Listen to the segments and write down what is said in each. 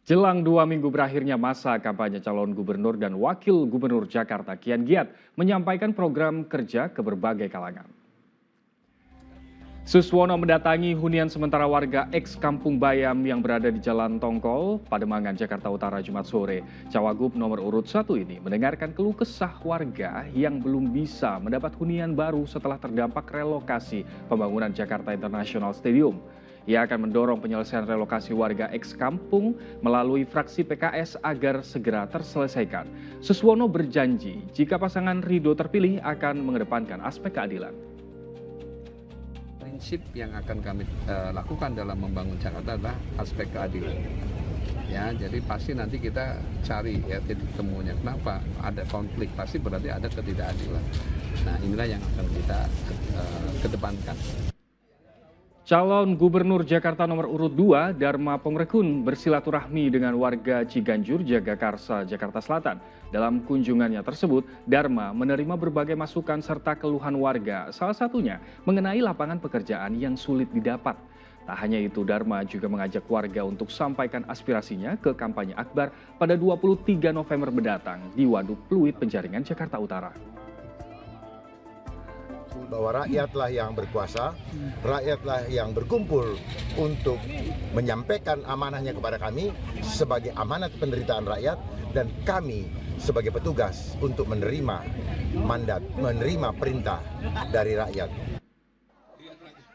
Jelang 2 minggu berakhirnya masa kampanye calon gubernur dan wakil gubernur Jakarta kian giat menyampaikan program kerja ke berbagai kalangan. Suswono mendatangi hunian sementara warga eks Kampung Bayam yang berada di Jalan Tongkol, Pademangan, Jakarta Utara, Jumat sore. Cawagup nomor urut 1 ini mendengarkan keluh kesah warga yang belum bisa mendapat hunian baru setelah terdampak relokasi pembangunan Jakarta International Stadium. Ia akan mendorong penyelesaian relokasi warga eks kampung melalui fraksi PKS agar segera terselesaikan. Suswono berjanji jika pasangan Ridho terpilih akan mengedepankan aspek keadilan. Prinsip yang akan kami lakukan dalam membangun Jakarta adalah aspek keadilan. Ya, jadi pasti nanti kita cari ya titik temunya. Kenapa ada konflik? Pasti berarti ada ketidakadilan. Nah, inilah yang akan kita kedepankan. Calon Gubernur Jakarta nomor urut 2, Dharma Pongrekun, bersilaturahmi dengan warga Ciganjur, Jagakarsa, Jakarta Selatan. Dalam kunjungannya tersebut, Dharma menerima berbagai masukan serta keluhan warga, salah satunya mengenai lapangan pekerjaan yang sulit didapat. Tak hanya itu, Dharma juga mengajak warga untuk sampaikan aspirasinya ke kampanye akbar pada 23 November mendatang di Waduk Pluit, Penjaringan, Jakarta Utara. Bahwa rakyatlah yang berkuasa, rakyatlah yang berkumpul untuk menyampaikan amanahnya kepada kami sebagai amanat penderitaan rakyat, dan kami sebagai petugas untuk menerima mandat, menerima perintah dari rakyat.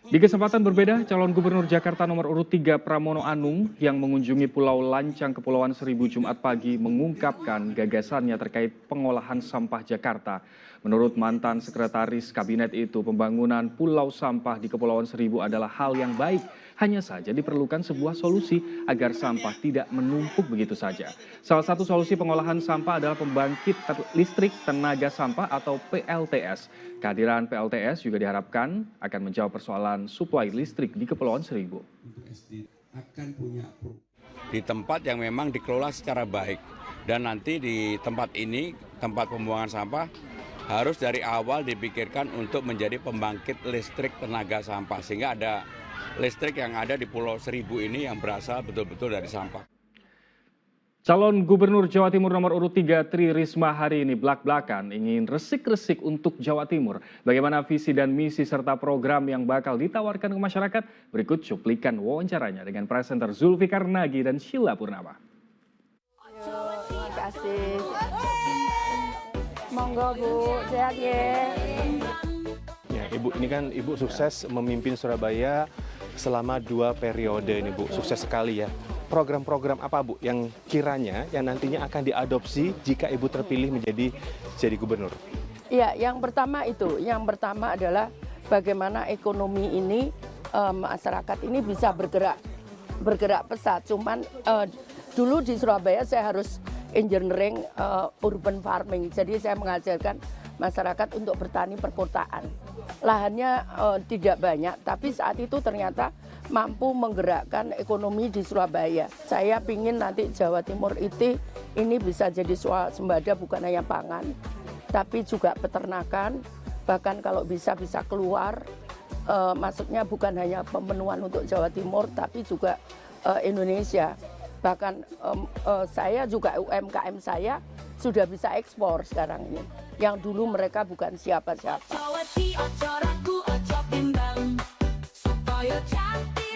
Di kesempatan berbeda, calon gubernur Jakarta nomor urut 3 Pramono Anung yang mengunjungi Pulau Lancang, Kepulauan Seribu Jumat pagi mengungkapkan gagasannya terkait pengolahan sampah Jakarta. Menurut mantan sekretaris kabinet itu, pembangunan pulau sampah di Kepulauan Seribu adalah hal yang baik. Hanya saja diperlukan sebuah solusi agar sampah tidak menumpuk begitu saja. Salah satu solusi pengolahan sampah adalah pembangkit listrik tenaga sampah atau PLTS. Kehadiran PLTS juga diharapkan akan menjawab persoalan suplai listrik di Kepulauan Seribu. Di tempat yang memang dikelola secara baik, dan nanti di tempat ini, tempat pembuangan sampah, harus dari awal dipikirkan untuk menjadi pembangkit listrik tenaga sampah, sehingga ada listrik yang ada di Pulau Seribu ini yang berasal betul-betul dari sampah. Calon Gubernur Jawa Timur nomor urut 3 Tri Risma hari ini belak-belakan ingin resik-resik untuk Jawa Timur. Bagaimana visi dan misi serta program yang bakal ditawarkan ke masyarakat? Berikut cuplikan wawancaranya dengan presenter Zulfikar Nagy dan Sheila Purnama. Terima kasih. Monggo Bu, sehat ya. Ya, Ibu, ini kan Ibu sukses memimpin Surabaya selama 2 periode ini, Bu. Sukses sekali ya. Program-program apa, Bu, yang kiranya yang nantinya akan diadopsi jika Ibu terpilih menjadi gubernur? Iya, yang pertama itu. Yang pertama adalah bagaimana ekonomi ini, masyarakat ini bisa bergerak pesat. Cuman dulu di Surabaya saya harus engineering urban farming. Jadi saya mengajarkan masyarakat untuk bertani perkotaan. Lahannya tidak banyak, tapi saat itu ternyata mampu menggerakkan ekonomi di Surabaya. Saya ingin nanti Jawa Timur ini bisa jadi swasembada, bukan hanya pangan, tapi juga peternakan, bahkan kalau bisa keluar. Maksudnya bukan hanya pemenuhan untuk Jawa Timur, tapi juga Indonesia. Bahkan saya juga UMKM saya sudah bisa ekspor sekarang ini. Yang dulu mereka bukan siapa-siapa.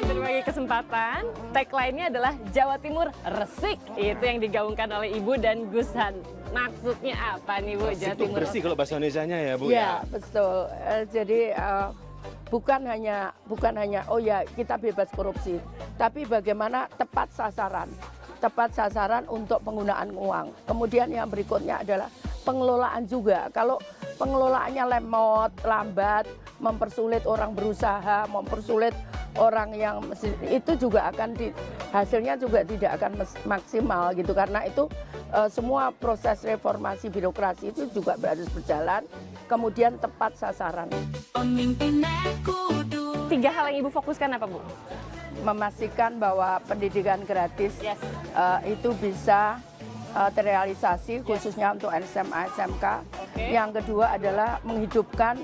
Berbagai kesempatan, tagline-nya adalah Jawa Timur resik. Itu yang digaungkan oleh Ibu dan Gusan. Maksudnya apa nih Bu, Jawa Timur? Bersih kalau bahasa Indonesianya ya, Bu? Ya, betul. Jadi bukan hanya oh ya kita bebas korupsi, tapi bagaimana tepat sasaran untuk penggunaan uang. Kemudian yang berikutnya adalah pengelolaan juga. Kalau pengelolaannya lambat, mempersulit orang berusaha, mempersulit orang yang itu juga akan hasilnya juga tidak akan maksimal gitu, karena itu semua proses reformasi birokrasi itu juga harus berjalan, kemudian tepat sasaran. 3 hal yang Ibu fokuskan apa, Bu? Memastikan bahwa pendidikan gratis itu bisa terrealisasi khususnya untuk SMA, SMK. Yang kedua adalah menghidupkan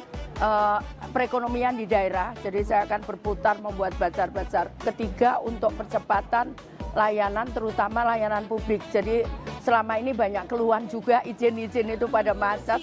perekonomian di daerah. Jadi saya akan berputar membuat bazar-bazar. Ketiga, untuk percepatan layanan, terutama layanan publik. Jadi selama ini banyak keluhan juga, izin-izin itu pada macet.